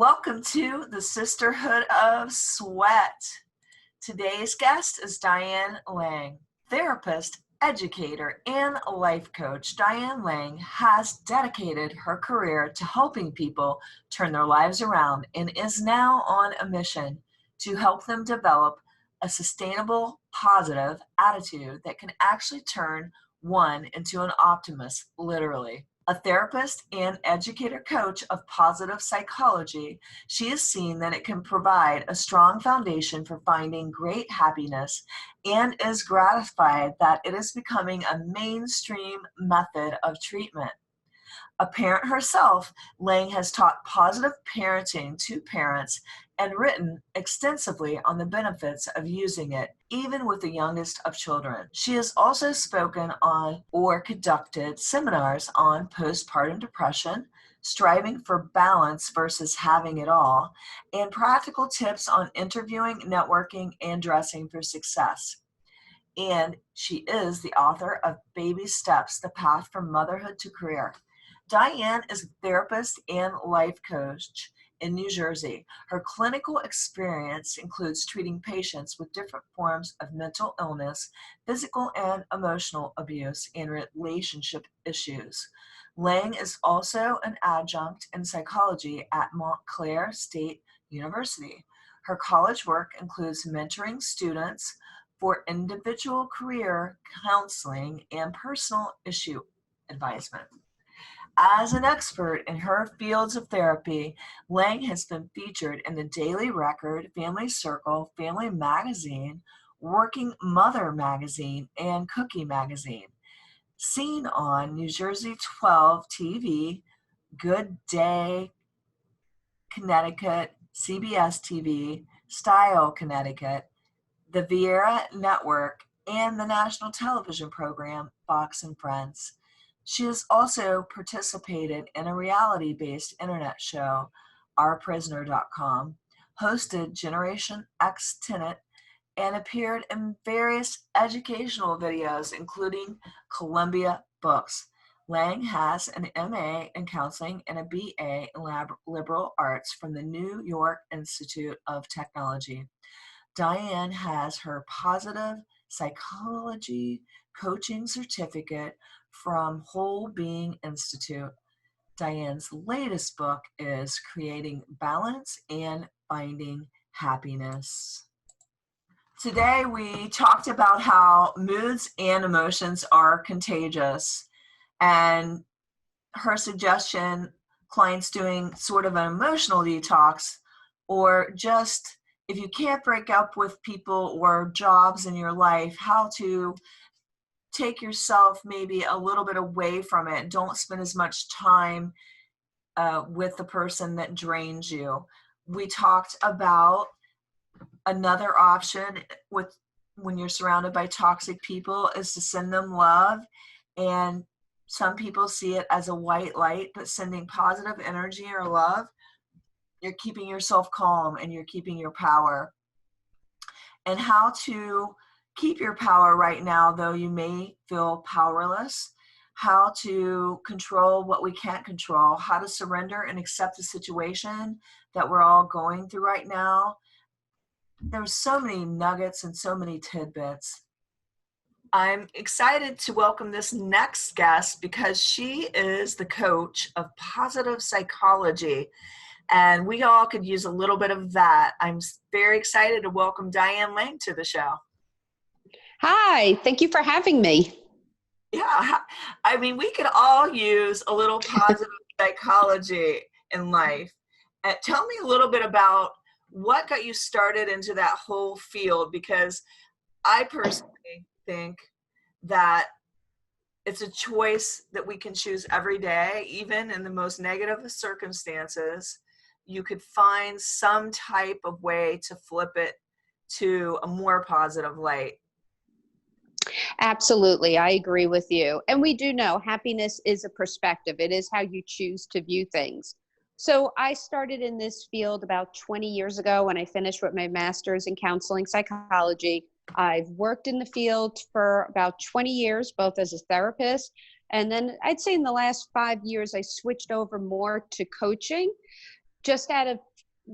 Welcome to the Sisterhood of Sweat. Today's guest is Diane Lane. Therapist, educator, and life coach, Diane Lane has dedicated her career to helping people turn their lives around and is now on a mission to help them develop a sustainable, positive attitude that can actually turn one into an optimist, literally. A therapist and educator coach of positive psychology, she has seen that it can provide a strong foundation for finding great happiness and is gratified that it is becoming a mainstream method of treatment. A parent herself, Lang has taught positive parenting to parents and written extensively on the benefits of using it, even with the youngest of children. She has also spoken on or conducted seminars on postpartum depression, striving for balance versus having it all, and practical tips on interviewing, networking, and dressing for success. And she is the author of Baby Steps, The Path from Motherhood to Career. Diane is a therapist and life coach in New Jersey. Her clinical experience includes treating patients with different forms of mental illness, physical and emotional abuse, and relationship issues. Lang is also an adjunct in psychology at Montclair State University. Her college work includes mentoring students for individual career counseling and personal issue advisement. As an expert in her fields of therapy, Lang has been featured in the Daily Record, Family Circle, Family Magazine, Working Mother Magazine, and Cookie Magazine. Seen on New Jersey 12 TV, Good Day Connecticut, CBS TV, Style Connecticut, the Vieira Network, and the national television program Fox and Friends. She has also participated in a reality-based internet show, OurPrisoner.com, hosted Generation X Tenet, and appeared in various educational videos, including Columbia Books. Lang has an MA in counseling and a BA in liberal arts from the New York Institute of Technology. Diane has her positive psychology coaching certificate from Whole Being Institute. Diane's latest book is Creating Balance and Finding Happiness. Today we talked about how moods and emotions are contagious, and her suggestion, clients doing sort of an emotional detox, or just if you can't break up with people or jobs in your life, how to take yourself maybe a little bit away from it. Don't spend as much time with the person that drains you. We talked about another option with when you're surrounded by toxic people is to send them love. And some people see it as a white light, but sending positive energy or love, you're keeping yourself calm and you're keeping your power. And how to keep your power right now, though you may feel powerless, how to control what we can't control, how to surrender and accept the situation that we're all going through right now. There's so many nuggets and so many tidbits. I'm excited to welcome this next guest because she is the coach of positive psychology. And we all could use a little bit of that. I'm very excited to welcome Diane Lane to the show. Hi, thank you for having me. Yeah, I mean, we could all use a little positive psychology in life. Tell me a little bit about what got you started into that whole field, because I personally think that it's a choice that we can choose every day, even in the most negative of circumstances. You could find some type of way to flip it to a more positive light. Absolutely, I agree with you. And we do know happiness is a perspective. It is how you choose to view things. So I started in this field about 20 years ago when I finished with my master's in counseling psychology. I've worked in the field for about 20 years, both as a therapist. And then I'd say in the last 5 years, I switched over more to coaching, just out of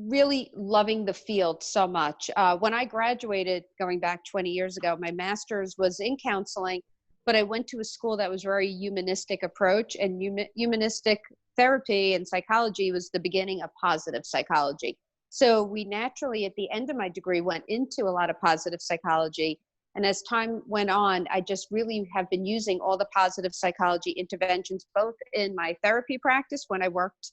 really loving the field so much. When I graduated, going back 20 years ago, my master's was in counseling, but I went to a school that was very humanistic approach, and humanistic therapy and psychology was the beginning of positive psychology. So we naturally, at the end of my degree, went into a lot of positive psychology. And as time went on, I just really have been using all the positive psychology interventions, both in my therapy practice when I worked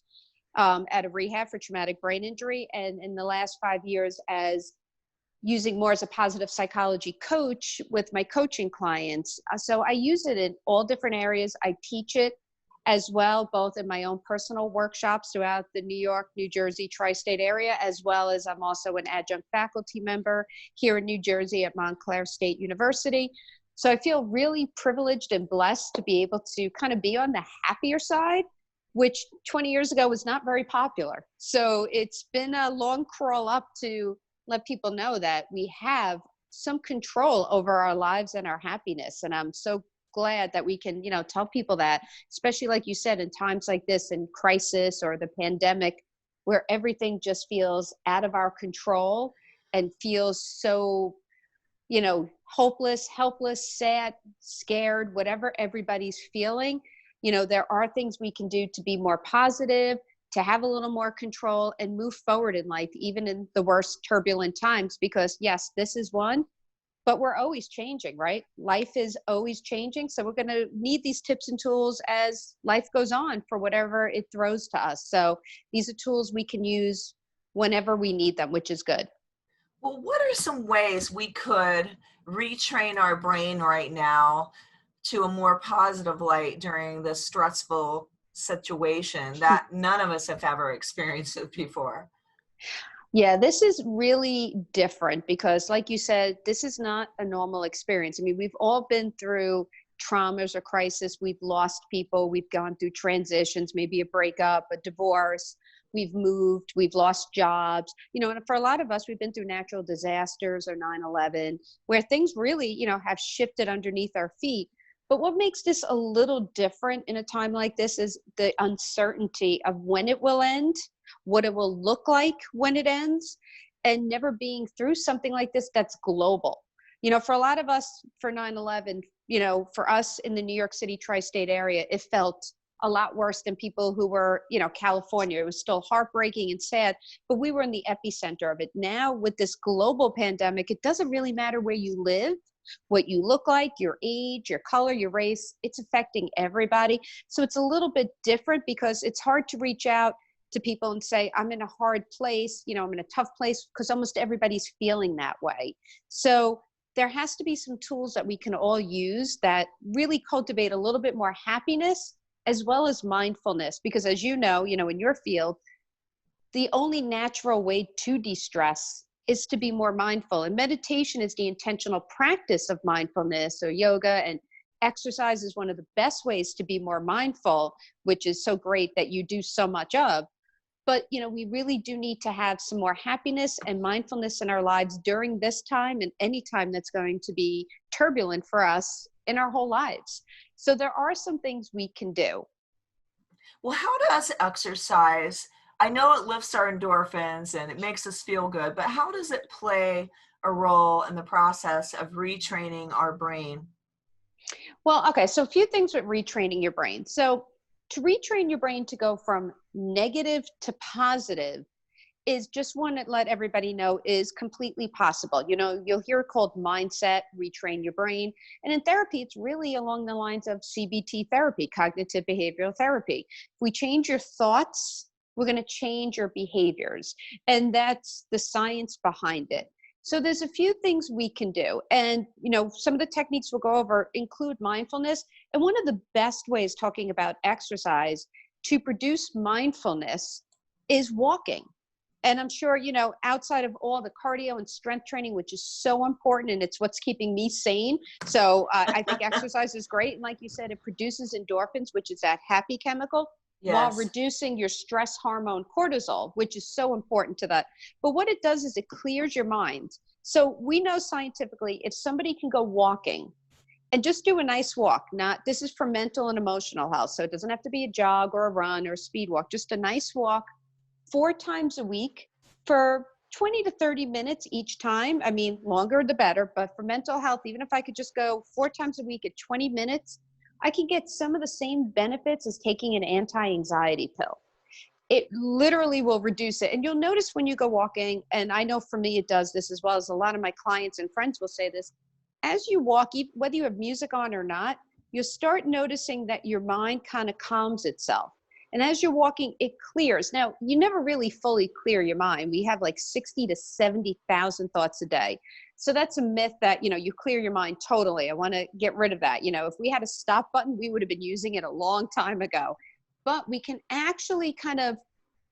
at a rehab for traumatic brain injury, and in the last 5 years as using more as a positive psychology coach with my coaching clients. So I use it in all different areas. I teach it as well, both in my own personal workshops throughout the New York, New Jersey, tri-state area, as well as I'm also an adjunct faculty member here in New Jersey at Montclair State University. So I feel really privileged and blessed to be able to kind of be on the happier side, which 20 years ago was not very popular. So it's been a long crawl up to let people know that we have some control over our lives and our happiness. And I'm so glad that we can, tell people that, especially like you said, in times like this, in crisis or the pandemic, where everything just feels out of our control and feels so, hopeless, helpless, sad, scared, whatever everybody's feeling. There are things we can do to be more positive, to have a little more control and move forward in life, even in the worst turbulent times, because yes, this is one, but we're always changing, right? Life is always changing. So we're going to need these tips and tools as life goes on for whatever it throws to us. So these are tools we can use whenever we need them, which is good. Well, what are some ways we could retrain our brain right now to a more positive light during this stressful situation that none of us have ever experienced it before? Yeah, this is really different because, like you said, this is not a normal experience. I mean, we've all been through traumas or crisis. We've lost people. We've gone through transitions, maybe a breakup, a divorce. We've moved. We've lost jobs. And for a lot of us, we've been through natural disasters or 9/11, where things really, have shifted underneath our feet. But what makes this a little different in a time like this is the uncertainty of when it will end, what it will look like when it ends, and never being through something like this that's global. For a lot of us, for 9/11, for us in the New York City tri-state area, it felt a lot worse than people who were, California. It was still heartbreaking and sad, but we were in the epicenter of it. Now with this global pandemic, it doesn't really matter where you live, what you look like, your age, your color, your race, it's affecting everybody. So it's a little bit different because it's hard to reach out to people and say, I'm in a hard place, I'm in a tough place, because almost everybody's feeling that way. So there has to be some tools that we can all use that really cultivate a little bit more happiness as well as mindfulness, because as in your field, the only natural way to de-stress is to be more mindful. And meditation is the intentional practice of mindfulness, or yoga, and exercise is one of the best ways to be more mindful, which is so great that you do so much of. But, we really do need to have some more happiness and mindfulness in our lives during this time and any time that's going to be turbulent for us in our whole lives. So there are some things we can do. Well, how does exercise, I know it lifts our endorphins and it makes us feel good, but how does it play a role in the process of retraining our brain? Well, okay, so a few things with retraining your brain. So to retrain your brain to go from negative to positive is just one that let everybody know is completely possible. You'll hear it called mindset, retrain your brain. And in therapy, it's really along the lines of CBT therapy, cognitive behavioral therapy. If we change your thoughts, we're going to change your behaviors. And that's the science behind it. So there's a few things we can do. And, some of the techniques we'll go over include mindfulness. And one of the best ways, talking about exercise, to produce mindfulness is walking. And I'm sure, outside of all the cardio and strength training, which is so important, and it's what's keeping me sane. So I think exercise is great. And like you said, it produces endorphins, which is that happy chemical, while Yes. reducing your stress hormone cortisol, which is so important to that. But what it does is it clears your mind. So we know scientifically, if somebody can go walking and just do a nice walk, this is for mental and emotional health. So it doesn't have to be a jog or a run or a speed walk, just a nice walk 4 times a week for 20 to 30 minutes each time. I mean, longer the better, but for mental health, even if I could just go 4 times a week at 20 minutes, I can get some of the same benefits as taking an anti-anxiety pill. It literally will reduce it. And you'll notice when you go walking, and I know for me it does this as well as a lot of my clients and friends will say this, as you walk, whether you have music on or not, you'll start noticing that your mind kind of calms itself. And as you're walking, it clears. Now, you never really fully clear your mind. We have like 60 to 70,000 thoughts a day. So that's a myth that, you clear your mind totally. I want to get rid of that. If we had a stop button, we would have been using it a long time ago. But we can actually kind of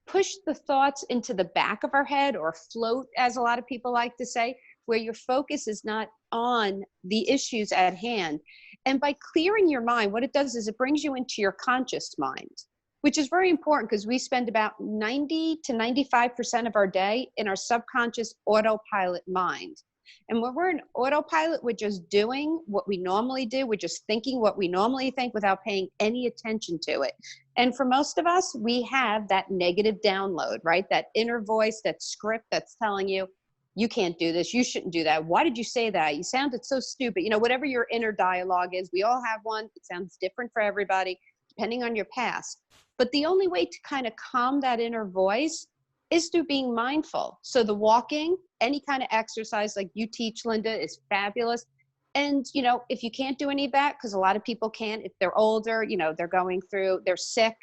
push the thoughts into the back of our head, or float, as a lot of people like to say, where your focus is not on the issues at hand. And by clearing your mind, what it does is it brings you into your conscious mind, which is very important because we spend about 90 to 95% of our day in our subconscious autopilot mind. And when we're in autopilot, we're just doing what we normally do. We're just thinking what we normally think without paying any attention to it. And for most of us, we have that negative download, right? That inner voice, that script that's telling you, you can't do this. You shouldn't do that. Why did you say that? You sounded so stupid. Whatever your inner dialogue is, we all have one. It sounds different for everybody, depending on your past. But the only way to kind of calm that inner voice is through being mindful. So the walking, any kind of exercise like you teach, Linda, is fabulous. And, if you can't do any of that, because a lot of people can't, if they're older, they're going through, they're sick,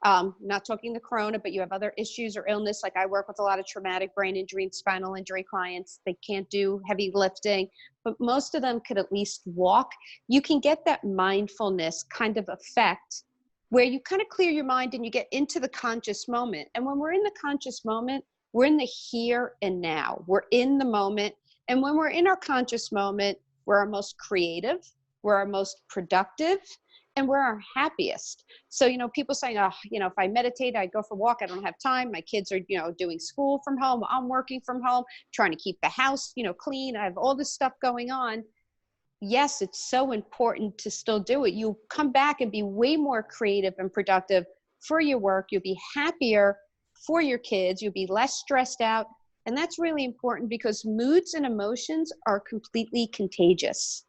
not talking the corona, but you have other issues or illness. Like I work with a lot of traumatic brain injury and spinal injury clients. They can't do heavy lifting, but most of them could at least walk. You can get that mindfulness kind of effect where you kind of clear your mind and you get into the conscious moment. And when we're in the conscious moment, we're in the here and now. We're in the moment. And when we're in our conscious moment, we're our most creative, we're our most productive, and we're our happiest. So, people saying, if I meditate, I go for a walk, I don't have time. My kids are, doing school from home. I'm working from home, trying to keep the house, clean. I have all this stuff going on. Yes, it's so important to still do it. You'll come back and be way more creative and productive for your work. You'll be happier for your kids. You'll be less stressed out. And that's really important because moods and emotions are completely contagious.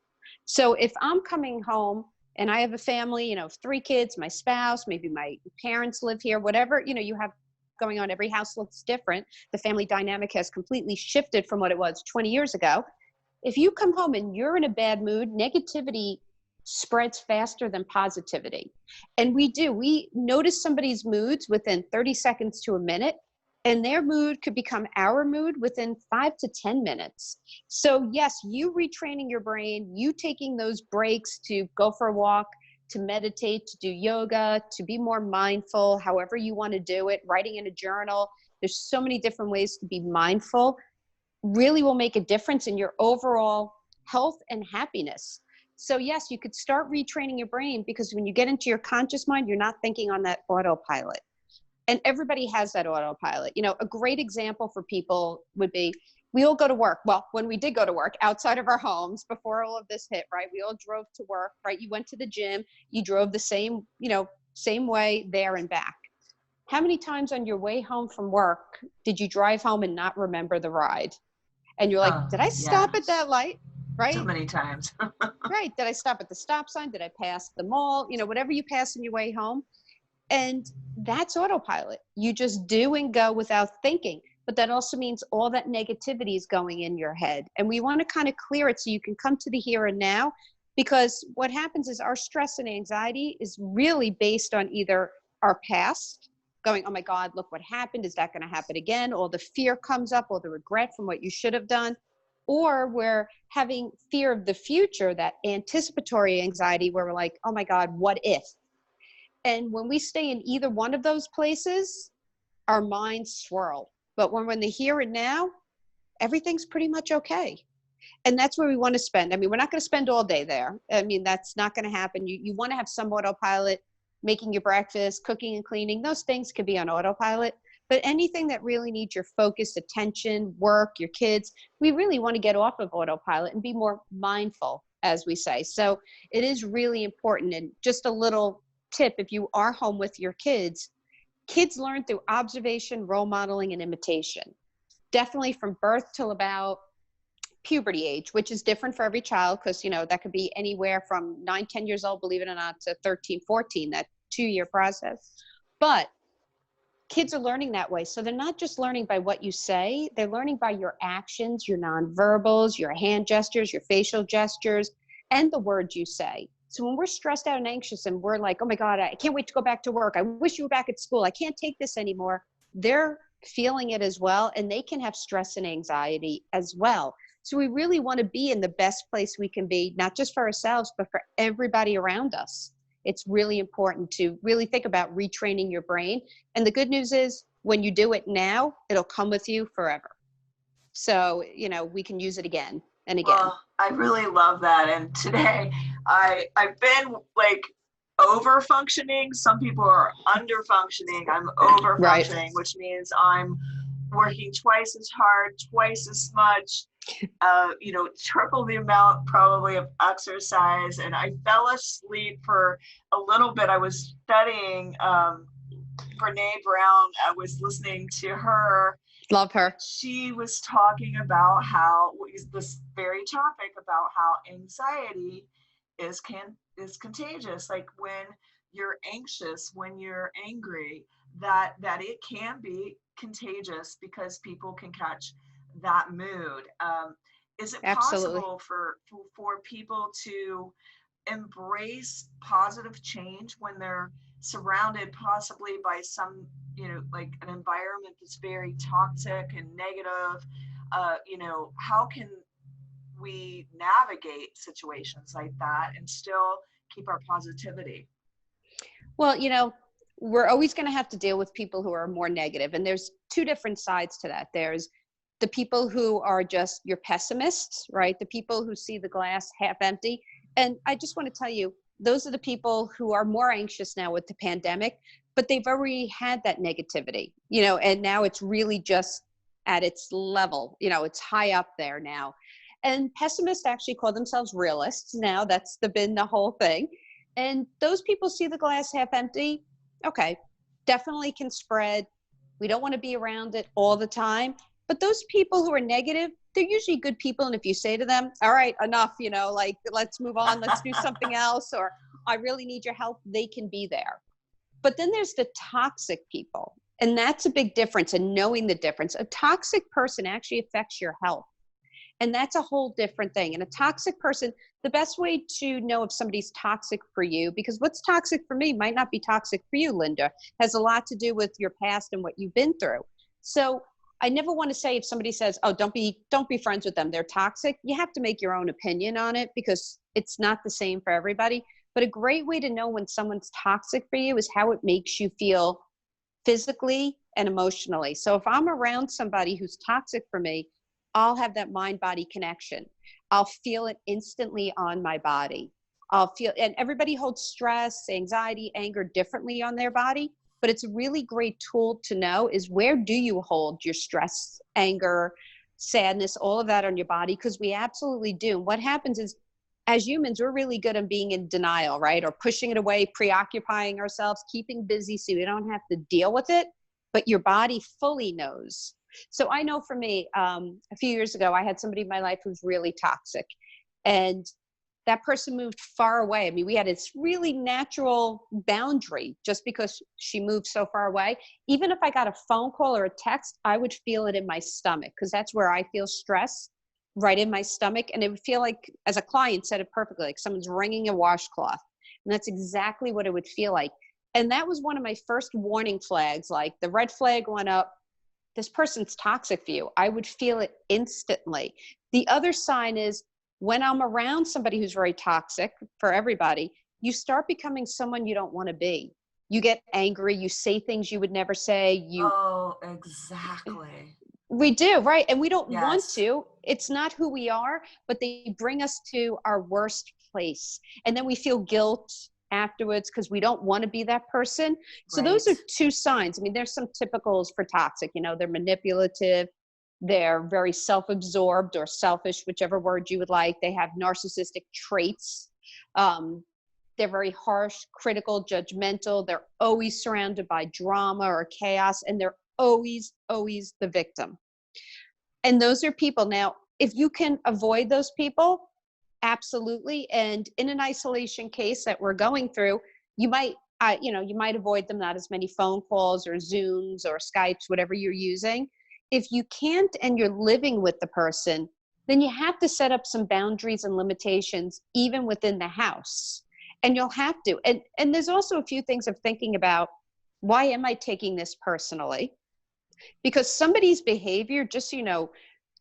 So if I'm coming home and I have a family, 3 kids, my spouse, maybe my parents live here, whatever, you have going on, every house looks different. The family dynamic has completely shifted from what it was 20 years ago. If you come home and you're in a bad mood, negativity spreads faster than positivity. And we notice somebody's moods within 30 seconds to a minute, and their mood could become our mood within 5 to 10 minutes. So yes, you retraining your brain, you taking those breaks to go for a walk, to meditate, to do yoga, to be more mindful, however you want to do it, writing in a journal. There's so many different ways to be mindful, really will make a difference in your overall health and happiness. So yes, you could start retraining your brain because when you get into your conscious mind, you're not thinking on that autopilot. And everybody has that autopilot. A great example for people would be, we all go to work. Well, when we did go to work outside of our homes before all of this hit, right? We all drove to work, right? You went to the gym, you drove the same way there and back. How many times on your way home from work did you drive home and not remember the ride? And you're like, did I stop at that light? Right? So many times. Right. Did I stop at the stop sign? Did I pass the mall? Whatever you pass on your way home. And that's autopilot. You just do and go without thinking. But that also means all that negativity is going in your head. And we want to kind of clear it so you can come to the here and now. Because what happens is our stress and anxiety is really based on either our past, going, oh my God, look what happened. Is that going to happen again? Or the fear comes up, or the regret from what you should have done. Or we're having fear of the future, that anticipatory anxiety where we're like, oh my God, what if? And when we stay in either one of those places, our minds swirl. But when we're in the here and now, everything's pretty much okay. And that's where we want to spend. I mean, we're not going to spend all day there. I mean, that's not going to happen. You want to have some autopilot, making your breakfast, cooking and cleaning. Those things can be on autopilot. But anything that really needs your focus, attention, work, your kids, we really want to get off of autopilot and be more mindful, as we say. So it is really important. And just a little tip, if you are home with your kids learn through observation, role modeling, and imitation. definitely from birth till about puberty age, which is different for every child because, that could be anywhere from 9, 10 years old, believe it or not, to 13, 14, that 2-year process. But kids are learning that way. So they're not just learning by what you say, they're learning by your actions, your nonverbals, your hand gestures, your facial gestures, and the words you say. So when we're stressed out and anxious and we're like, oh my God, I can't wait to go back to work. I wish you were back at school. I can't take this anymore. They're feeling it as well. And they can have stress and anxiety as well. So we really want to be in the best place we can be, not just for ourselves, but for everybody around us. It's really important to really think about retraining your brain. And the good news is when you do it now, it'll come with you forever. So, we can use it again and again. Well, I really love that. And today I've been like over functioning. Some people are under functioning. I'm over functioning, which means I'm working twice as hard, twice as much, triple the amount probably of exercise. And I fell asleep for a little bit. I was studying Brene Brown. I was listening to her. Love her. She was talking about how this very topic about how anxiety is contagious. Like when you're anxious, when you're angry, that it can be contagious because people can catch that mood. Is it possible for people to embrace positive change when they're surrounded possibly by some, like an environment that's very toxic and negative? How can we navigate situations like that and still keep our positivity? Well, we're always going to have to deal with people who are more negative. And there's two different sides to that. There's the people who are just your pessimists, right? The people who see the glass half empty. And I just want to tell you, those are the people who are more anxious now with the pandemic, but they've already had that negativity, and now it's really just at its level, it's high up there now. And pessimists actually call themselves realists now. That's been the whole thing. And those people see the glass half empty. Okay, definitely can spread. We don't want to be around it all the time. But those people who are negative, they're usually good people. And if you say to them, all right, enough, let's move on, let's do something else, or I really need your help, they can be there. But then there's the toxic people. And that's a big difference, and knowing the difference. A toxic person actually affects your health. And that's a whole different thing. And a toxic person, the best way to know if somebody's toxic for you, because what's toxic for me might not be toxic for you, Linda, has a lot to do with your past and what you've been through. So I never want to say if somebody says, oh, don't be friends with them, they're toxic. You have to make your own opinion on it because it's not the same for everybody. But a great way to know when someone's toxic for you is how it makes you feel physically and emotionally. So if I'm around somebody who's toxic for me, I'll have that mind-body connection. I'll feel it instantly on my body. And everybody holds stress, anxiety, anger differently on their body, but it's a really great tool to know is where do you hold your stress, anger, sadness, all of that on your body? Because we absolutely do. What happens is, as humans, we're really good at being in denial, right? Or pushing it away, preoccupying ourselves, keeping busy so we don't have to deal with it, but your body fully knows. So I know for me, a few years ago, I had somebody in my life who was really toxic, and that person moved far away. I mean, we had this really natural boundary just because she moved so far away. Even if I got a phone call or a text, I would feel it in my stomach because that's where I feel stress, right in my stomach. And it would feel like, as a client said it perfectly, like someone's wringing a washcloth. And that's exactly what it would feel like. And that was one of my first warning flags, like the red flag went up. This person's toxic for you. I would feel it instantly. The other sign is when I'm around somebody who's very toxic for everybody, you start becoming someone you don't want to be. You get angry. You say things you would never say. Oh, exactly. We do, right? And we don't Yes. want to. It's not who we are, but they bring us to our worst place. And then we feel guilt afterwards because we don't want to be that person. So those are two signs. I mean, there's some typicals for toxic, they're manipulative, they're very self-absorbed or selfish, whichever word you would like. They have narcissistic traits. They're very harsh, critical, judgmental. They're always surrounded by drama or chaos, and they're always the victim. And those are people. Now, if you can avoid those people, absolutely. And in an isolation case that we're going through, you might, you might avoid them, not as many phone calls or Zooms or Skypes, whatever you're using. If you can't and you're living with the person, then you have to set up some boundaries and limitations, even within the house. And you'll have to. And there's also a few things of thinking about, why am I taking this personally? Because somebody's behavior, just so you know,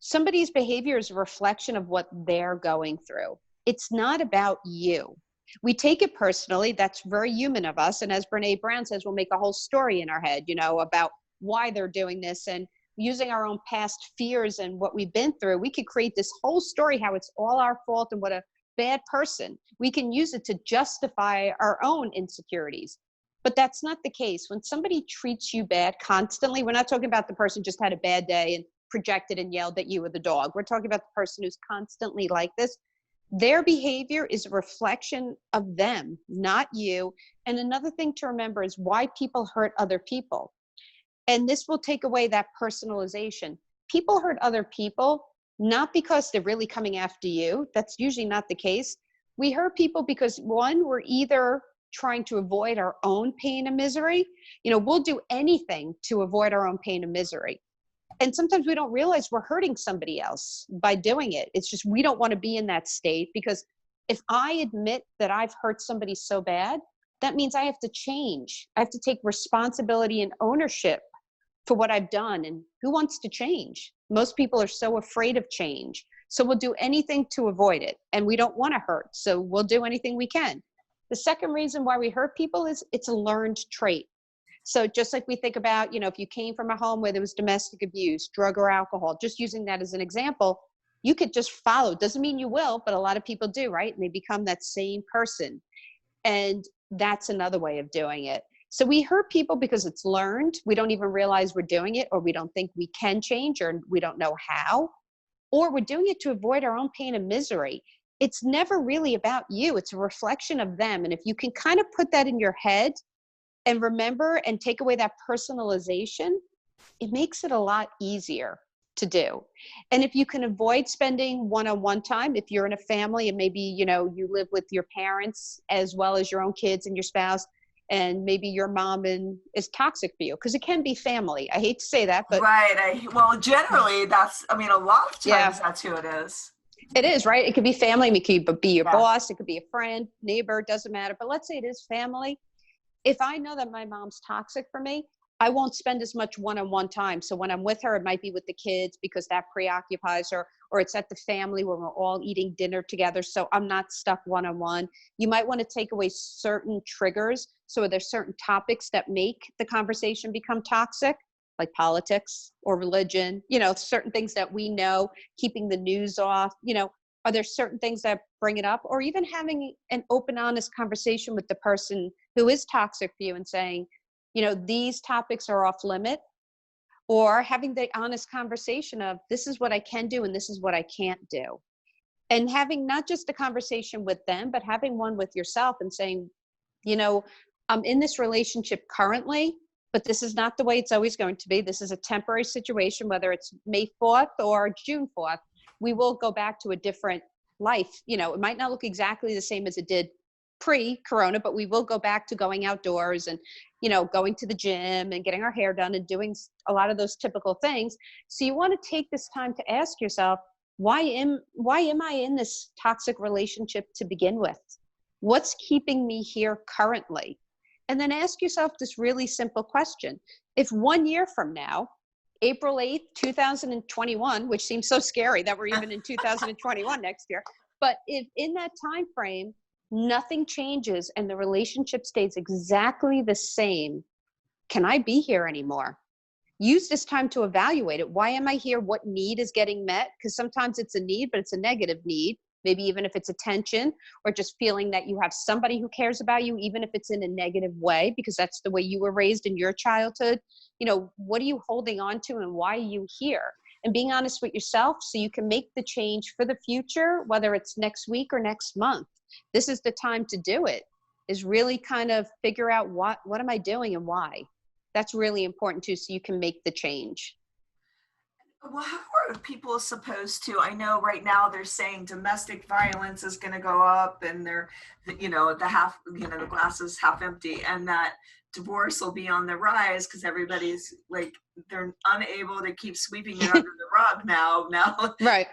somebody's behavior is a reflection of what they're going through. It's not about you. We take it personally. That's very human of us. And as Brene Brown says, we'll make a whole story in our head, about why they're doing this. And using our own past fears and what we've been through, we could create this whole story, how it's all our fault and what a bad person. We can use it to justify our own insecurities. But that's not the case. When somebody treats you bad constantly, we're not talking about the person just had a bad day and projected and yelled at you with the dog. We're talking about the person who's constantly like this. Their behavior is a reflection of them, not you. And another thing to remember is why people hurt other people. And this will take away that personalization. People hurt other people, not because they're really coming after you. That's usually not the case. We hurt people because, one, we're either trying to avoid our own pain and misery. We'll do anything to avoid our own pain and misery. And sometimes we don't realize we're hurting somebody else by doing it. It's just, we don't want to be in that state, because if I admit that I've hurt somebody so bad, that means I have to change. I have to take responsibility and ownership for what I've done. And who wants to change? Most people are so afraid of change. So we'll do anything to avoid it. And we don't want to hurt. So we'll do anything we can. The second reason why we hurt people is it's a learned trait. So just like we think about, if you came from a home where there was domestic abuse, drug or alcohol, just using that as an example, you could just follow. Doesn't mean you will, but a lot of people do, right? And they become that same person. And that's another way of doing it. So we hurt people because it's learned. We don't even realize we're doing it, or we don't think we can change, or we don't know how, or we're doing it to avoid our own pain and misery. It's never really about you. It's a reflection of them. And if you can kind of put that in your head and remember and take away that personalization, it makes it a lot easier to do. And if you can avoid spending one-on-one time, if you're in a family and maybe, you live with your parents as well as your own kids and your spouse, and maybe your mom is toxic for you, because it can be family. I hate to say that, but right. Well, generally a lot of times yeah, that's who it is. it is, right? It could be family. It could be your Yeah. boss. It could be a friend, neighbor, doesn't matter. But let's say it is family. If I know that my mom's toxic for me, I won't spend as much one-on-one time. So when I'm with her, it might be with the kids because that preoccupies her, or it's at the family when we're all eating dinner together. So I'm not stuck one-on-one. You might want to take away certain triggers. So there's certain topics that make the conversation become toxic, like politics or religion, certain things that we know, keeping the news off, are there certain things that bring it up, or even having an open, honest conversation with the person who is toxic for you and saying, these topics are off limit, or having the honest conversation of, this is what I can do and this is what I can't do. And having not just a conversation with them, but having one with yourself and saying, I'm in this relationship currently, but this is not the way it's always going to be. This is a temporary situation, whether it's May 4th or June 4th. We will go back to a different life. It might not look exactly the same as it did pre-corona, but we will go back to going outdoors and, going to the gym and getting our hair done and doing a lot of those typical things. So you want to take this time to ask yourself, why am I in this toxic relationship to begin with? What's keeping me here currently? And then ask yourself this really simple question. If 1 year from now, April 8th, 2021, which seems so scary that we're even in 2021 next year, but if in that time frame, nothing changes and the relationship stays exactly the same, can I be here anymore? Use this time to evaluate it. Why am I here? What need is getting met? Because sometimes it's a need, but it's a negative need. Maybe even if it's attention or just feeling that you have somebody who cares about you, even if it's in a negative way, because that's the way you were raised in your childhood. What are you holding on to and why are you here? And being honest with yourself so you can make the change for the future, whether it's next week or next month. This is the time to do it, is really kind of figure out what am I doing and why. That's really important too, so you can make the change. Well, how are people supposed to? I know right now they're saying domestic violence is going to go up, and they're, the glass is half empty, and that divorce will be on the rise because everybody's like, they're unable to keep sweeping it under the rug now, Right.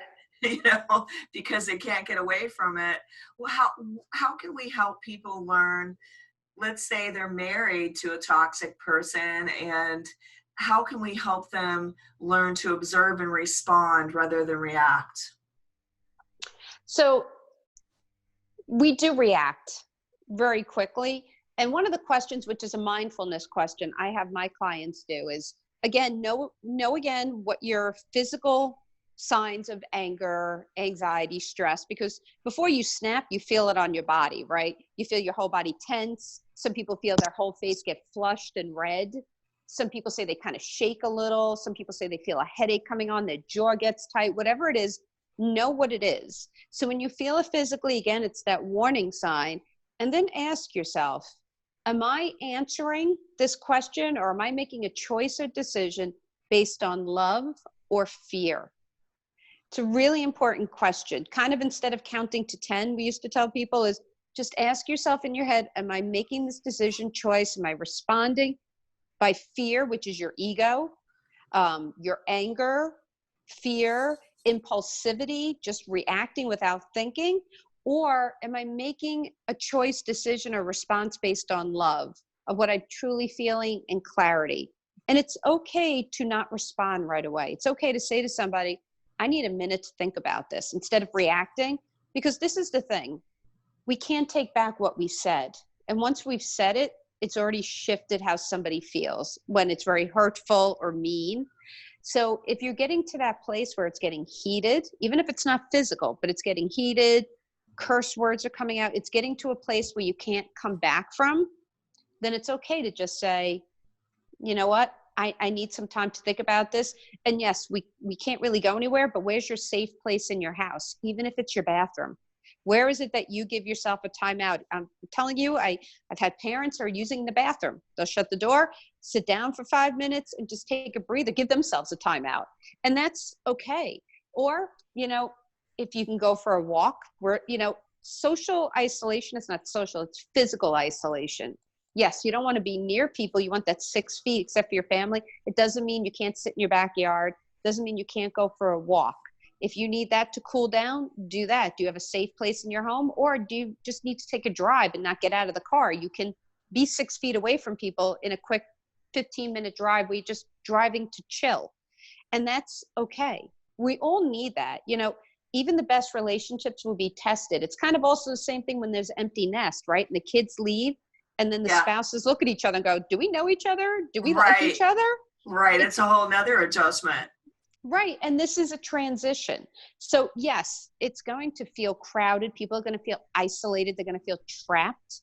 because they can't get away from it. Well, how can we help people learn? Let's say they're married to a toxic person, and how can we help them learn to observe and respond rather than react? So we do react very quickly. And one of the questions, which is a mindfulness question I have my clients do, is again, know again what your physical signs of anger, anxiety, stress, because before you snap, you feel it on your body, right? You feel your whole body tense. Some people feel their whole face get flushed and red. Some people say they kind of shake a little. Some people say they feel a headache coming on, their jaw gets tight. Whatever it is, know what it is. So when you feel it physically, again, it's that warning sign. And then ask yourself, am I answering this question, or am I making a choice or decision based on love or fear? It's a really important question. Kind of instead of counting to 10, we used to tell people, is just ask yourself in your head, am I making this decision choice? Am I responding by fear, which is your ego, your anger, fear, impulsivity, just reacting without thinking? Or am I making a choice, decision, or response based on love of what I'm truly feeling and clarity? And it's okay to not respond right away. It's okay to say to somebody, I need a minute to think about this instead of reacting, because this is the thing. We can't take back what we said. And once we've said it, it's already shifted how somebody feels when it's very hurtful or mean. So if you're getting to that place where it's getting heated, even if it's not physical, but it's getting heated, curse words are coming out, it's getting to a place where you can't come back from, then it's okay to just say, you know what? I need some time to think about this. And yes, we can't really go anywhere, but where's your safe place in your house? Even if it's your bathroom. Where is it that you give yourself a timeout? I'm telling you, I've had parents who are using the bathroom. They'll shut the door, sit down for 5 minutes and just take a breather, give themselves a timeout. And that's okay. Or, if you can go for a walk, where, social isolation is not social, it's physical isolation. Yes, you don't want to be near people. You want that 6 feet, except for your family. It doesn't mean you can't sit in your backyard. Doesn't mean you can't go for a walk. If you need that to cool down, do that. Do you have a safe place in your home, or do you just need to take a drive and not get out of the car? You can be 6 feet away from people in a quick 15-minute drive where you're just driving to chill. And that's okay. We all need that. Even the best relationships will be tested. It's kind of also the same thing when there's empty nest, right? And the kids leave, and then the Yeah, spouses look at each other and go, do we know each other? Do we like right, each other? right. It's a whole nother adjustment. Right. And this is a transition. So yes, it's going to feel crowded. People are going to feel isolated. They're going to feel trapped.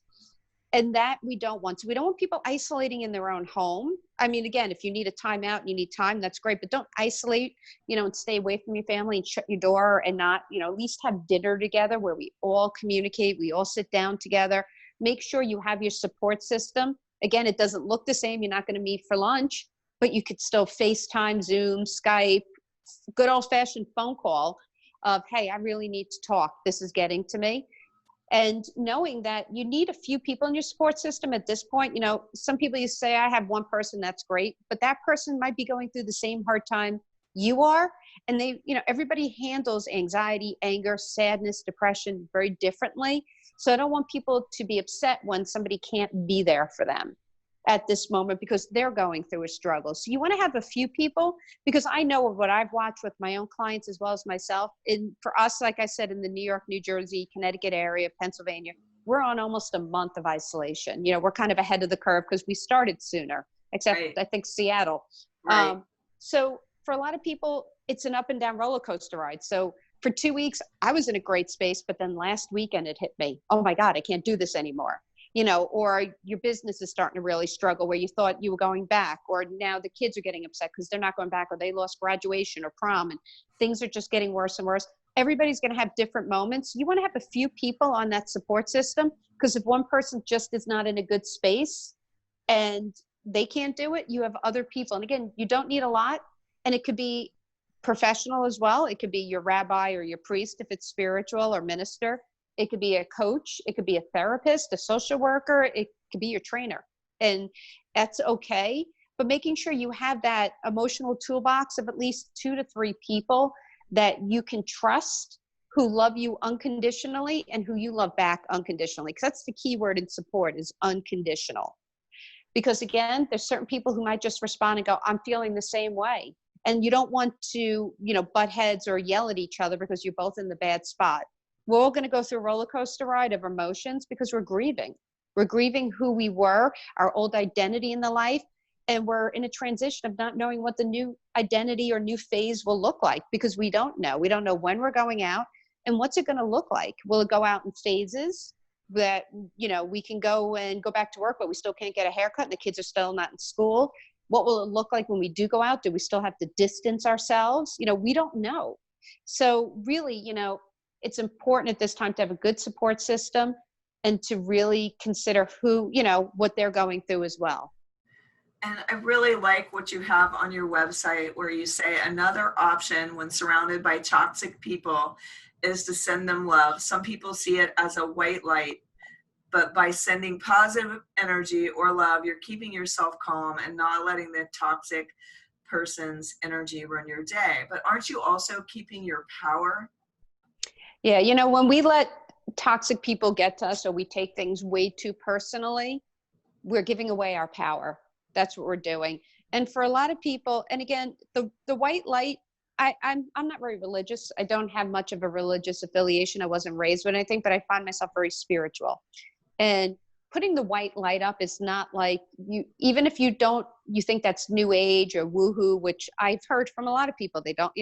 And that we don't want. So we don't want people isolating in their own home. I mean, again, if you need a timeout and you need time, that's great. But don't isolate, and stay away from your family and shut your door, and not, at least have dinner together where we all communicate. We all sit down together. Make sure you have your support system. Again, it doesn't look the same. You're not going to meet for lunch, but you could still FaceTime, Zoom, Skype, good old fashioned phone call of, hey, I really need to talk. This is getting to me. And knowing that you need a few people in your support system at this point. Some people, you say, I have one person, that's great, but that person might be going through the same hard time you are. And everybody handles anxiety, anger, sadness, depression very differently. So I don't want people to be upset when somebody can't be there for them at this moment because they're going through a struggle. So you want to have a few people, because I know of what I've watched with my own clients as well as myself. And for us, like I said, in the New York, New Jersey, Connecticut area, Pennsylvania, we're on almost a month of isolation. We're kind of ahead of the curve because we started sooner, except Right, I think Seattle. right. So for a lot of people, it's an up and down roller coaster ride. So for 2 weeks, I was in a great space, but then last weekend it hit me. Oh my God, I can't do this anymore. Or your business is starting to really struggle where you thought you were going back, or now the kids are getting upset because they're not going back, or they lost graduation or prom, and things are just getting worse and worse. Everybody's going to have different moments. You want to have a few people on that support system, because if one person just is not in a good space and they can't do it, you have other people. And again, you don't need a lot, and it could be professional as well. It could be your rabbi or your priest if it's spiritual, or minister. It could be a coach. It could be a therapist, a social worker. It could be your trainer. And that's okay. But making sure you have that emotional toolbox of at least 2 to 3 people that you can trust, who love you unconditionally and who you love back unconditionally. Because that's the key word in support, is unconditional. Because again, there's certain people who might just respond and go, I'm feeling the same way. And you don't want to, butt heads or yell at each other because you're both in the bad spot. We're all going to go through a roller coaster ride of emotions because we're grieving. We're grieving who we were, our old identity in the life. And we're in a transition of not knowing what the new identity or new phase will look like, because we don't know. We don't know when we're going out and what's it going to look like. Will it go out in phases that, we can go and go back to work, but we still can't get a haircut and the kids are still not in school? What will it look like when we do go out? Do we still have to distance ourselves? We don't know. So really, it's important at this time to have a good support system and to really consider who, what they're going through as well. And I really like what you have on your website, where you say another option when surrounded by toxic people is to send them love. Some people see it as a white light, but by sending positive energy or love, you're keeping yourself calm and not letting the toxic person's energy run your day. But aren't you also keeping your power? Yeah, when we let toxic people get to us, or we take things way too personally, we're giving away our power. That's what we're doing. And for a lot of people, and again, the white light, I'm not very religious. I don't have much of a religious affiliation. I wasn't raised with anything, but I find myself very spiritual. And putting the white light up is not like even if you think that's new age or woohoo, which I've heard from a lot of people, they don't,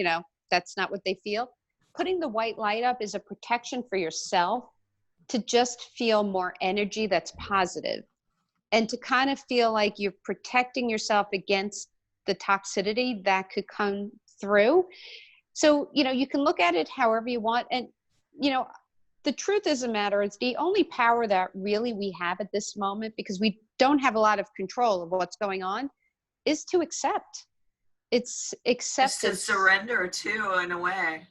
that's not what they feel. Putting the white light up is a protection for yourself to just feel more energy that's positive. And to kind of feel like you're protecting yourself against the toxicity that could come through. So, you can look at it however you want. And, the truth is, it's the only power that really we have at this moment, because we don't have a lot of control of what's going on, is to accept. It's acceptance. It's to surrender too, in a way.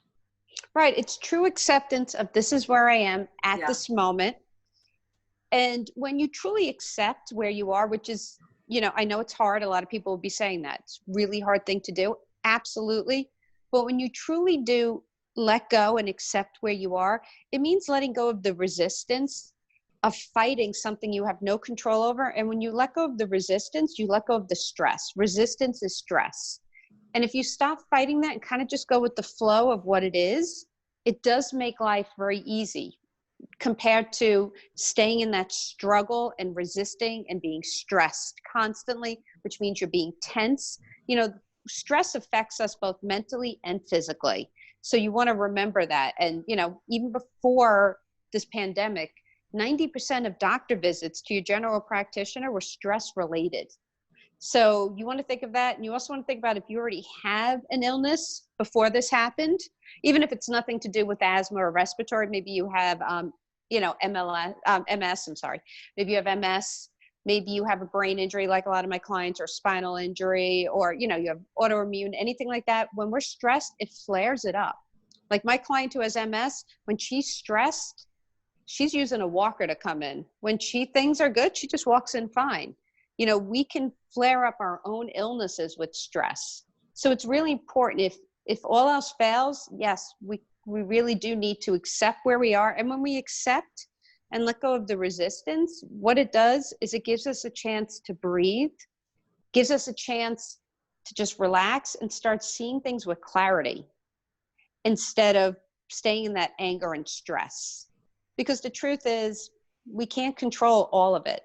Right. It's true acceptance of, this is where I am at this moment. And when you truly accept where you are, which is, I know it's hard. A lot of people will be saying that. It's a really hard thing to do. Absolutely. But when you truly do let go and accept where you are, it means letting go of the resistance of fighting something you have no control over. And when you let go of the resistance, you let go of the stress. Resistance is stress. And if you stop fighting that and kind of just go with the flow of what it is, it does make life very easy, compared to staying in that struggle and resisting and being stressed constantly, which means you're being tense. Stress affects us both mentally and physically. So you want to remember that. And, even before this pandemic, 90% of doctor visits to your general practitioner were stress related. So you want to think of that. And you also want to think about, if you already have an illness before this happened, even if it's nothing to do with asthma or respiratory, maybe you have, MS, I'm sorry. Maybe you have MS, maybe you have a brain injury like a lot of my clients, or spinal injury, or, you have autoimmune, anything like that. When we're stressed, it flares it up. Like my client who has MS, when she's stressed, she's using a walker to come in. When things are good, she just walks in fine. We can flare up our own illnesses with stress. So it's really important, if all else fails, yes, we really do need to accept where we are. And when we accept and let go of the resistance, what it does is it gives us a chance to breathe, gives us a chance to just relax and start seeing things with clarity, instead of staying in that anger and stress. Because the truth is, we can't control all of it.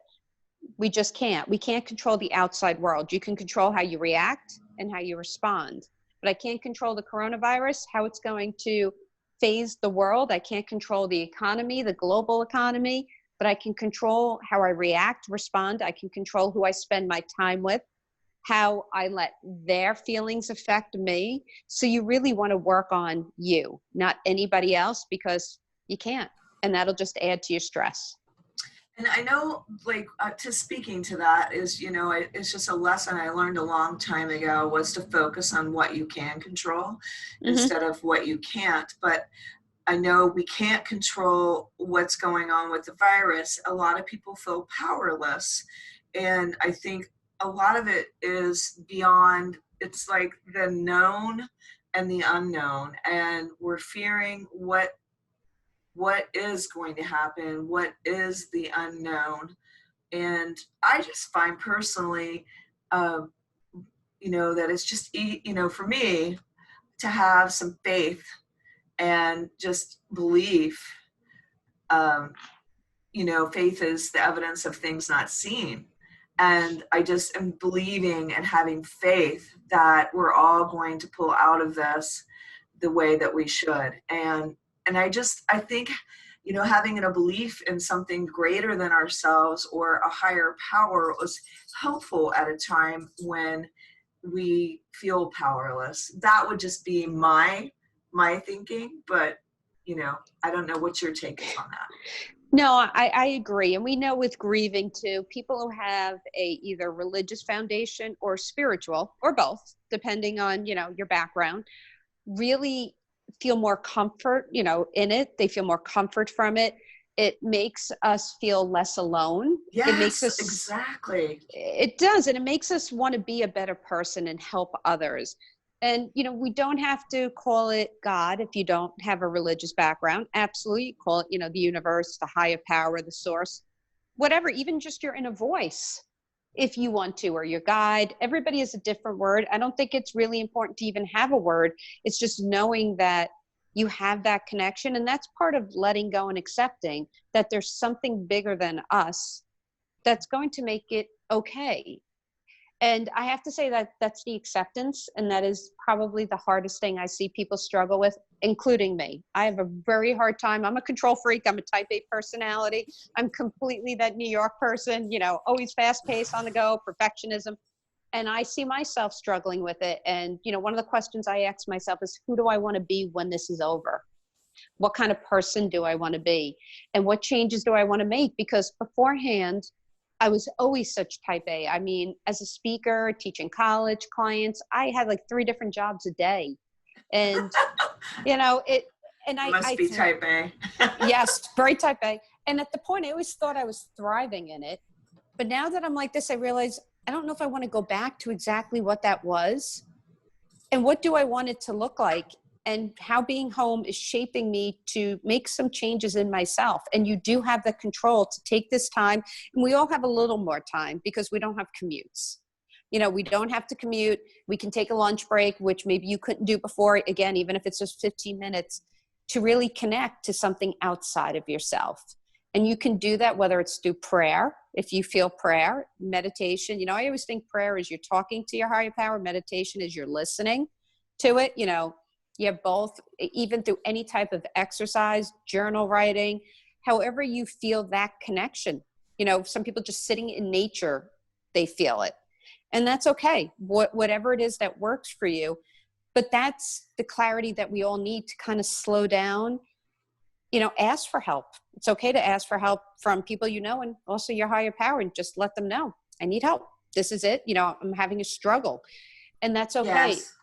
We just can't. We can't control the outside world. You can control how you react and how you respond. But I can't control the coronavirus, how it's going to phase the world. I can't control the economy, the global economy, but I can control how I react, respond. I can control who I spend my time with, how I let their feelings affect me. So you really want to work on you, not anybody else, because you can't. And that'll just add to your stress. And I know, like, to speaking to that is, it's just a lesson I learned a long time ago, was to focus on what you can control Mm-hmm. instead of what you can't. But I know we can't control what's going on with the virus. A lot of people feel powerless. And I think a lot of it is beyond, it's like the known and the unknown. And we're fearing what is going to happen, what is the unknown. And I just find personally, uh, that it's just, for me to have some faith and just belief. um, Faith is the evidence of things not seen. And I just am believing and having faith that we're all going to pull out of this the way that we should. And I think, having a belief in something greater than ourselves or a higher power was helpful at a time when we feel powerless. That would just be my thinking, but I don't know what your take is on that. No, I agree. And we know with grieving too, people who have a either religious foundation or spiritual or both, depending on, your background, really feel more comfort, in it. They feel more comfort from it. It makes us feel less alone. It makes Yes, us, exactly. it does. And it makes us want to be a better person and help others. And, we don't have to call it God if you don't have a religious background. Absolutely. Call it, the universe, the higher power, the source, whatever, even just your inner voice, if you want to, or your guide. Everybody has a different word. I don't think it's really important to even have a word. It's just knowing that you have that connection. And that's part of letting go and accepting that there's something bigger than us that's going to make it okay. And I have to say that that's the acceptance. And that is probably the hardest thing I see people struggle with, including me. I have a very hard time. I'm a control freak. I'm a type A personality. I'm completely that New York person, always fast paced, on the go, perfectionism. And I see myself struggling with it. And, one of the questions I ask myself is, who do I want to be when this is over? What kind of person do I want to be? And what changes do I want to make? Because beforehand, I was always such type A. I mean, as a speaker, teaching college clients, I had like 3 different jobs a day. And, it, and You must be type A. yes, very type A. And at the point, I always thought I was thriving in it. But now that I'm like this, I realize I don't know if I want to go back to exactly what that was. And what do I want it to look like? And how being home is shaping me to make some changes in myself. And you do have the control to take this time. And we all have a little more time because we don't have commutes. We don't have to commute. We can take a lunch break, which maybe you couldn't do before. Again, even if it's just 15 minutes, to really connect to something outside of yourself. And you can do that whether it's through prayer, if you feel prayer, meditation. I always think prayer is you're talking to your higher power. Meditation is you're listening to it. You have both, even through any type of exercise, journal writing, however you feel that connection. Some people just sitting in nature, they feel it. And that's okay. Whatever it is that works for you. But that's the clarity that we all need to kind of slow down. Ask for help. It's okay to ask for help from people and also your higher power, and just let them know, I need help. This is it. I'm having a struggle. And that's okay. Yes.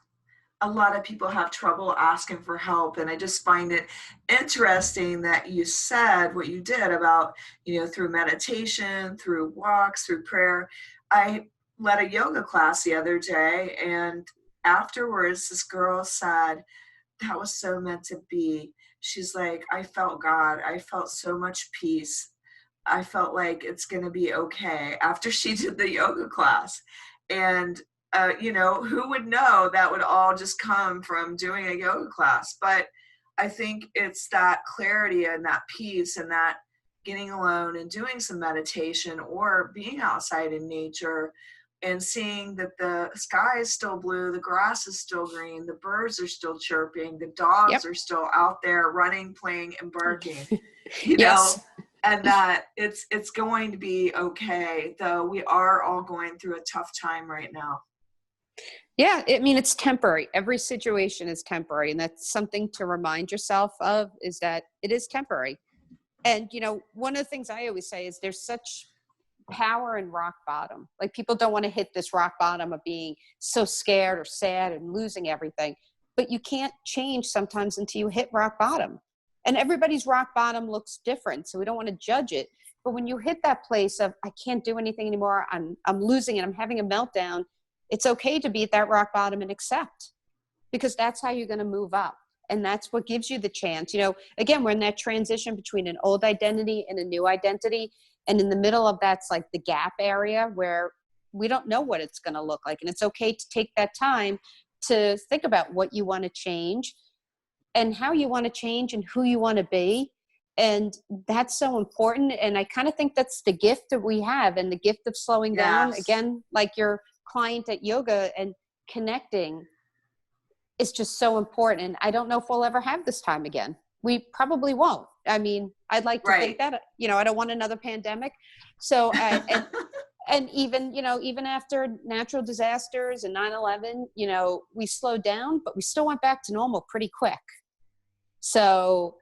A lot of people have trouble asking for help. And I just find it interesting that you said what you did about, through meditation, through walks, through prayer. I led a yoga class the other day, and afterwards, this girl said, that was so meant to be. She's like, I felt God. I felt so much peace. I felt like it's going to be okay after she did the yoga class. And, who would know that would all just come from doing a yoga class? But I think it's that clarity and that peace and that getting alone and doing some meditation or being outside in nature and seeing that the sky is still blue, the grass is still green, the birds are still chirping, the dogs Yep. are still out there running, playing, and barking, Yes. and that it's going to be okay, though we are all going through a tough time right now. Yeah, I mean, it's temporary. Every situation is temporary. And that's something to remind yourself of, is that it is temporary. And, one of the things I always say is there's such power in rock bottom. Like, people don't want to hit this rock bottom of being so scared or sad and losing everything, but you can't change sometimes until you hit rock bottom. And everybody's rock bottom looks different, so we don't want to judge it. But when you hit that place of, I can't do anything anymore, I'm losing it, I'm having a meltdown, it's okay to be at that rock bottom and accept, because that's how you're going to move up. And that's what gives you the chance. Again, we're in that transition between an old identity and a new identity. And in the middle of that's like the gap area where we don't know what it's going to look like. And it's okay to take that time to think about what you want to change and how you want to change and who you want to be. And that's so important. And I kind of think that's the gift that we have, and the gift of slowing down. Again, like your client at yoga, and connecting is just so important. And I don't know if we'll ever have this time again. We probably won't. I mean, I'd like to think that, I don't want another pandemic. So, and even, even after natural disasters and 9/11, we slowed down, but we still went back to normal pretty quick. So,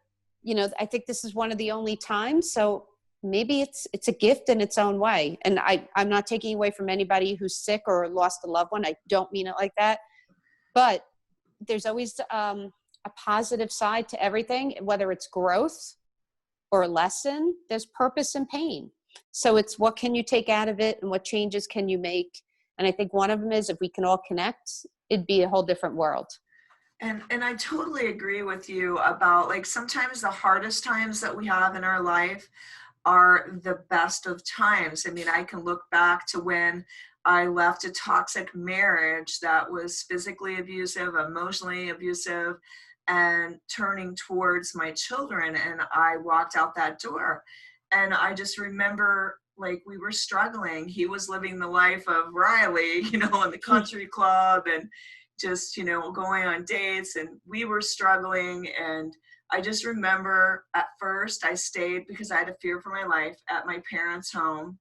I think this is one of the only times. So maybe it's a gift in its own way. And I'm not taking away from anybody who's sick or lost a loved one. I don't mean it like that. But there's always a positive side to everything, whether it's growth or a lesson. There's purpose in pain. So it's, what can you take out of it and what changes can you make? And I think one of them is, if we can all connect, it'd be a whole different world. And I totally agree with you about, like, sometimes the hardest times that we have in our life are the best of times. I mean, I can look back to when I left a toxic marriage that was physically abusive, emotionally abusive, and turning towards my children. And I walked out that door. And I just remember, like, we were struggling. He was living the life of Riley, in the country club, and just, going on dates, and we were struggling. And I just remember, at first I stayed because I had a fear for my life at my parents' home.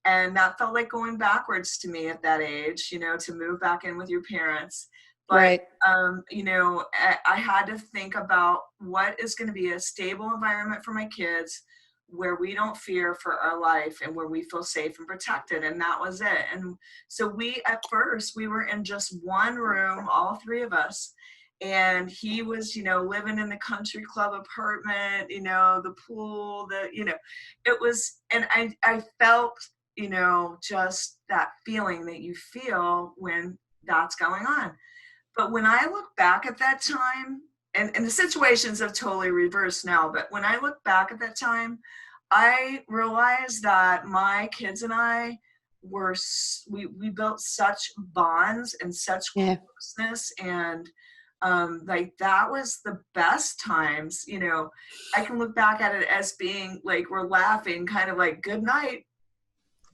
And that felt like going backwards to me at that age, to move back in with your parents. But, I had to think about what is going to be a stable environment for my kids, where we don't fear for our life and where we feel safe and protected. And that was it. And so at first we were in just one room, all three of us. And he was, living in the country club apartment, the pool, it was, and I felt, just that feeling that you feel when that's going on. But when I look back at that time, and the situations have totally reversed now, but when I look back at that time, I realized that my kids and I we built such bonds and such closeness, and that was the best times. I can look back at it as being like, we're laughing, kind of like, good night,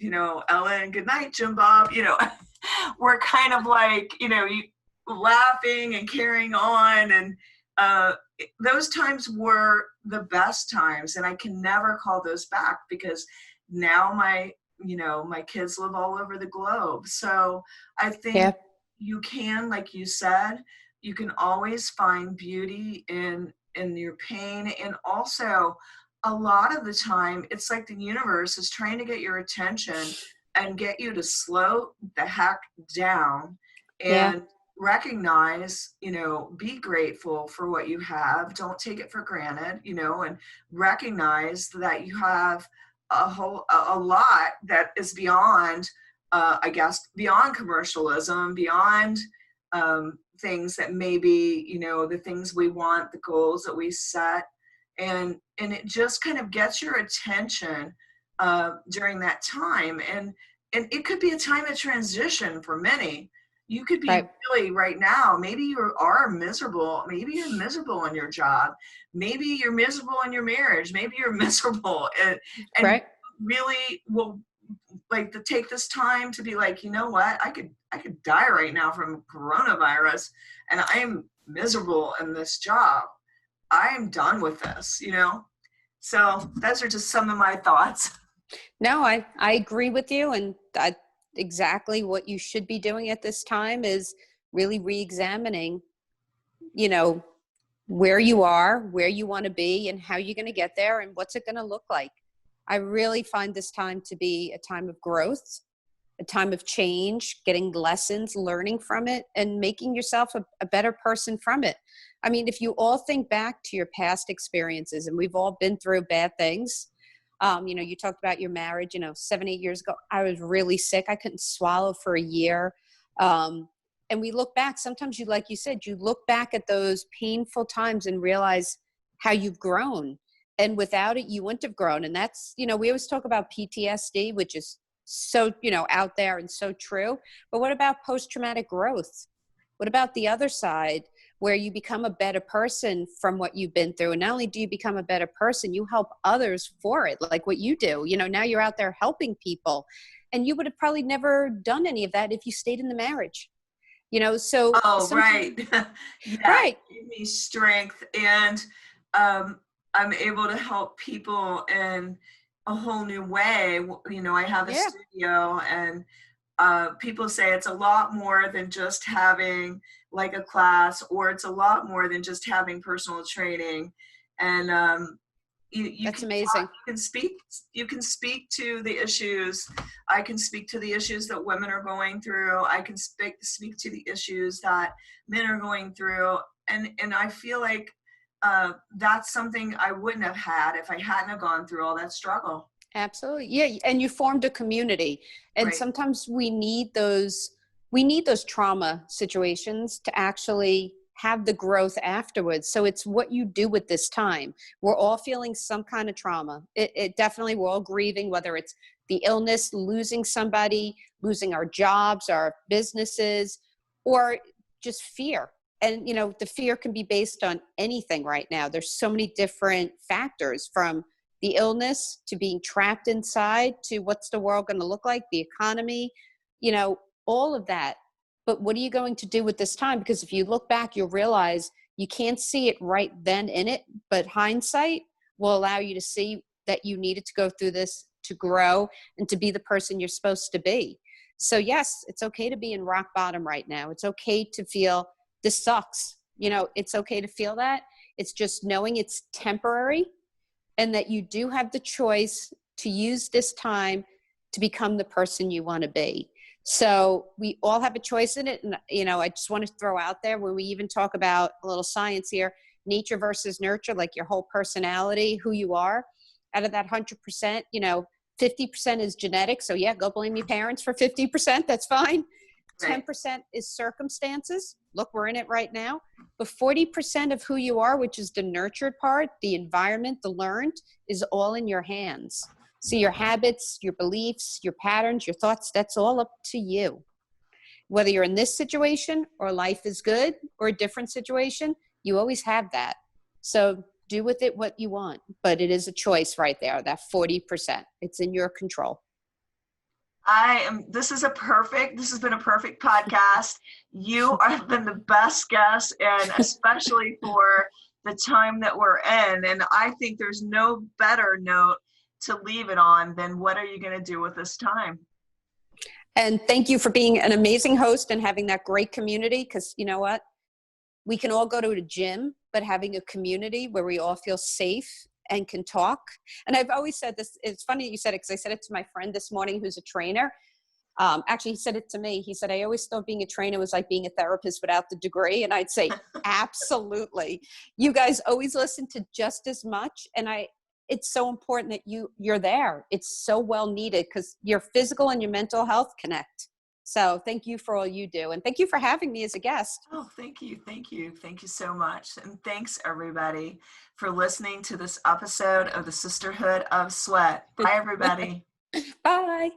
Ellen, good night, Jim Bob, we're kind of like, laughing and carrying on. And those times were the best times, and I can never call those back, because now my kids live all over the globe. So I think you can, like you said, you can always find beauty in your pain. And also, a lot of the time, it's like the universe is trying to get your attention and get you to slow the heck down and recognize, be grateful for what you have. Don't take it for granted, and recognize that you have a lot that is beyond, beyond commercialism, beyond things that maybe, the things we want, the goals that we set. And it just kind of gets your attention during that time. And it could be a time of transition for many. You could be really right now, maybe you are miserable. Maybe you're miserable in your job. Maybe you're miserable in your marriage. Maybe you're miserable. And really will like to take this time to be like, you know what, I could die right now from coronavirus, and I am miserable in this job. I am done with this, So those are just some of my thoughts. No, I agree with you. And exactly what you should be doing at this time is really re-examining, where you are, where you want to be, and how you're going to get there, and what's it going to look like. I really find this time to be a time of growth, a time of change, getting lessons, learning from it, and making yourself a better person from it. I mean, if you all think back to your past experiences, and we've all been through bad things. You talked about your marriage, 7, 8 years ago, I was really sick. I couldn't swallow for a year. And we look back, sometimes like you said, you look back at those painful times and realize how you've grown. And without it, you wouldn't have grown. And that's, we always talk about PTSD, which is so, out there and so true. But what about post-traumatic growth? What about the other side where you become a better person from what you've been through? And not only do you become a better person, you help others for it, like what you do. Now you're out there helping people. And you would have probably never done any of that if you stayed in the marriage. So Oh, right. Yeah, right. it gave me strength, and I'm able to help people in a whole new way. I have a studio, and people say it's a lot more than just having like a class, or it's a lot more than just having personal training. And That's can amazing. talk, you can speak to the issues. I can speak to the issues that women are going through. I can speak to the issues that men are going through. And I feel like that's something I wouldn't have had if I hadn't have gone through all that struggle. Absolutely. Yeah. And you formed a community. And Right. sometimes we need those trauma situations to actually have the growth afterwards. So it's what you do with this time. We're all feeling some kind of trauma. It definitely, we're all grieving, whether it's the illness, losing somebody, losing our jobs, our businesses, or just fear. And, the fear can be based on anything right now. There's so many different factors, from the illness to being trapped inside to what's the world going to look like, the economy, all of that. But what are you going to do with this time? Because if you look back, you'll realize you can't see it right then in it, but hindsight will allow you to see that you needed to go through this to grow and to be the person you're supposed to be. So yes, it's okay to be in rock bottom right now. It's okay to feel this sucks. It's okay to feel that. It's just knowing it's temporary, and that you do have the choice to use this time to become the person you want to be. So we all have a choice in it. And, I just want to throw out there, when we even talk about a little science here, nature versus nurture, like your whole personality, who you are, out of that 100%, 50% is genetic. So yeah, go blame your parents for 50%. That's fine. Right. 10% is circumstances. Look, we're in it right now. But 40% of who you are, which is the nurtured part, the environment, the learned, is all in your hands. So your habits, your beliefs, your patterns, your thoughts, that's all up to you. Whether you're in this situation or life is good or a different situation, you always have that. So do with it what you want. But it is a choice right there, that 40%. It's in your control. This has been a perfect podcast. You have been the best guest, and especially for the time that we're in. And I think there's no better note to leave it on than, what are you going to do with this time? And thank you for being an amazing host and having that great community. Because you know what? We can all go to a gym, but having a community where we all feel safe and can talk. And I've always said this, it's funny that you said it, because I said it to my friend this morning who's a trainer. Actually, he said it to me. He said, I always thought being a trainer was like being a therapist without the degree. And I'd say, absolutely. You guys always listen to just as much. And it's so important that you're there. It's so well needed, because your physical and your mental health connect. So thank you for all you do. And thank you for having me as a guest. Oh, thank you. Thank you. Thank you so much. And thanks, everybody, for listening to this episode of the Sisterhood of Sweat. Bye, everybody. Bye.